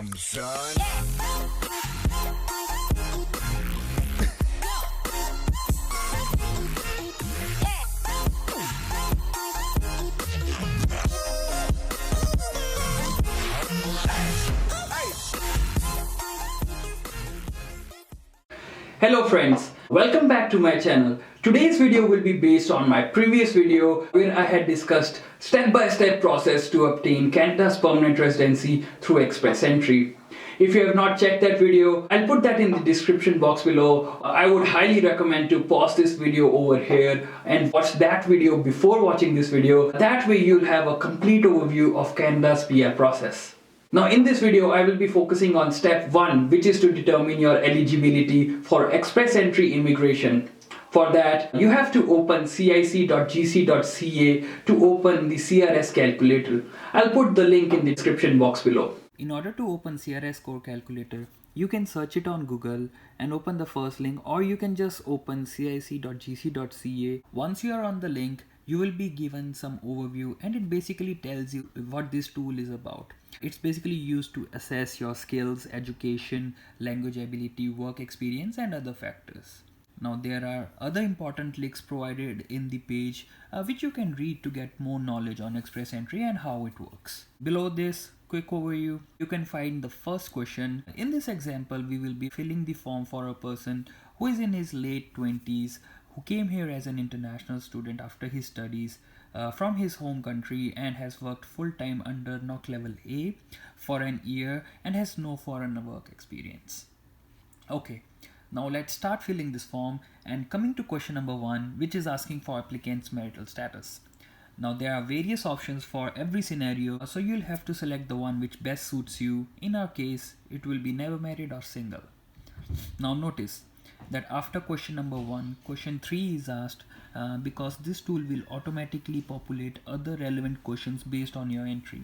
something, son. Hello friends, welcome back to my channel. Today's video will be based on my previous video where I had discussed step-by-step process to obtain Canada's permanent residency through express entry. If you have not checked that video, I'll put that in the description box below. I would highly recommend to pause this video over here and watch that video before watching this video. That way you'll have a complete overview of Canada's PR process. Now in this video, I will be focusing on step 1, which is to determine your eligibility for express entry immigration. For that, you have to open cic.gc.ca to open the CRS calculator. I'll put the link in the description box below. In order to open CRS Score Calculator, you can search it on Google and open the first link, or you can just open cic.gc.ca. Once you are on the link, you will be given some overview and it basically tells you what this tool is about. It's basically used to assess your skills, education, language ability, work experience and other factors. Now there are other important links provided in the page which you can read to get more knowledge on express entry and how it works. Below this quick overview, you can find the first question. In this example, we will be filling the form for a person who is in his late 20s, who came here as an international student after his studies from his home country and has worked full-time under NOC level A for an year and has no foreign work experience. Okay, now let's start filling this form and coming to question number 1, which is asking for applicant's marital status. Now there are various options for every scenario, so you'll have to select the one which best suits you. In our case, it will be never married or single. Now notice that after question number 1, question 3 is asked because this tool will automatically populate other relevant questions based on your entry.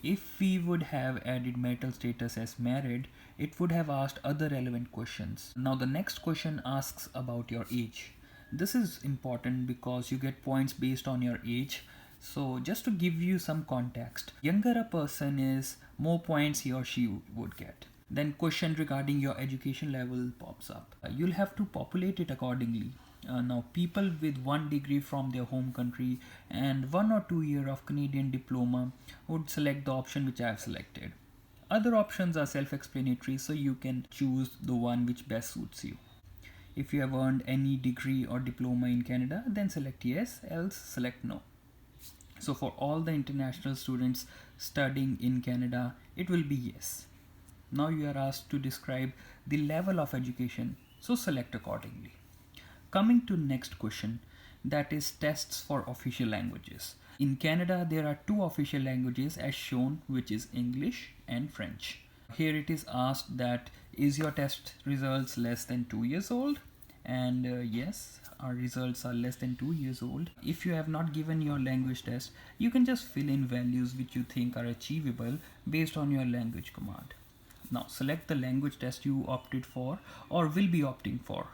If we would have added marital status as married, it would have asked other relevant questions. Now the next question asks about your age. This is important because you get points based on your age. So just to give you some context, younger a person is, more points he or she would get. Then question regarding your education level pops up. You'll have to populate it accordingly. Now people with 1 degree from their home country and 1 or 2 year of Canadian diploma would select the option which I have selected. Other options are self-explanatory, so you can choose the one which best suits you. If you have earned any degree or diploma in Canada, then select yes, else select no. So for all the international students studying in Canada, it will be yes. Now you are asked to describe the level of education, so select accordingly. Coming to next question, that is tests for official languages. In Canada, there are 2 official languages as shown, which is English and French. Here it is asked that is your test results less than 2 years old? And yes, our results are less than 2 years old. If you have not given your language test, you can just fill in values which you think are achievable based on your language command. Now select the language test you opted for or will be opting for.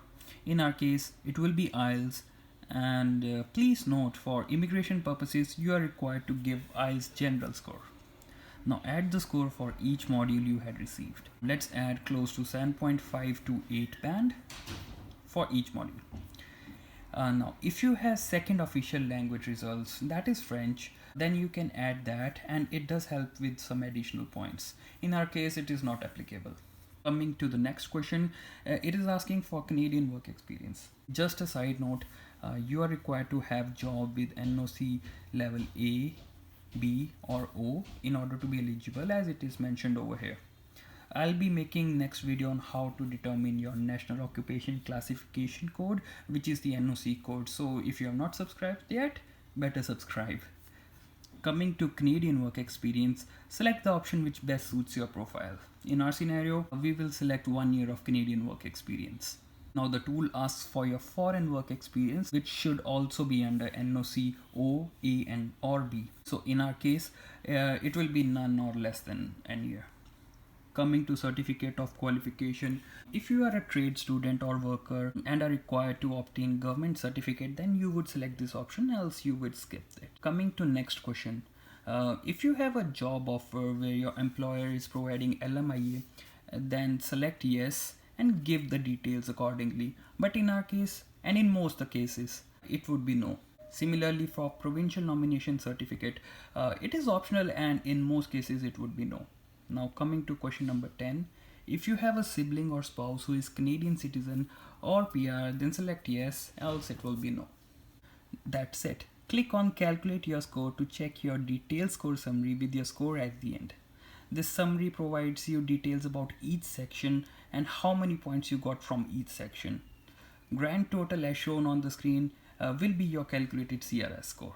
In our case, it will be IELTS, and please note, for immigration purposes, you are required to give IELTS general score. Now add the score for each module you had received. Let's add close to 7.5 to 8 band for each module. Now if you have second official language results, that is French, then you can add that and it does help with some additional points. In our case, it is not applicable. Coming to the next question, it is asking for Canadian work experience. Just a side note, you are required to have job with NOC level A, B or O in order to be eligible, as it is mentioned over here. I'll be making next video on how to determine your National Occupation Classification Code, which is the NOC code. So if you have not subscribed yet, better subscribe. Coming to Canadian work experience, select the option which best suits your profile. In our scenario, we will select 1 year of Canadian work experience. Now the tool asks for your foreign work experience, which should also be under NOC O, A and or B. So in our case, it will be none or less than an year. Coming to certificate of qualification, if you are a trade student or worker and are required to obtain government certificate, then you would select this option, else you would skip it. Coming to next question, If you have a job offer where your employer is providing LMIA, then select yes and give the details accordingly. But in our case, and in most the cases, it would be no. Similarly, for provincial nomination certificate, it is optional and in most cases it would be no. Now coming to question number 10. If you have a sibling or spouse who is Canadian citizen or PR, then select yes, else it will be no. That's it. Click on calculate your score to check your detailed score summary with your score at the end. This summary provides you details about each section and how many points you got from each section. Grand total as shown on the screen will be your calculated CRS score.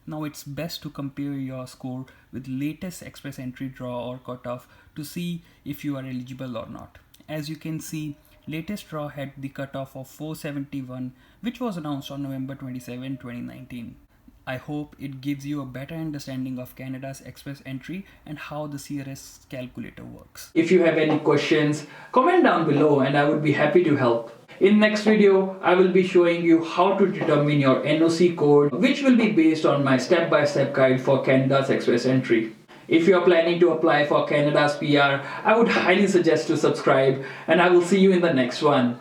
Now it's best to compare your score with latest express entry draw or cutoff to see if you are eligible or not. As you can see, latest draw had the cutoff of 471, which was announced on November 27, 2019. I hope it gives you a better understanding of Canada's express entry and how the CRS calculator works. If you have any questions, comment down below and I would be happy to help. In next video, I will be showing you how to determine your NOC code, which will be based on my step-by-step guide for Canada's express entry. If you are planning to apply for Canada's PR, I would highly suggest to subscribe and I will see you in the next one.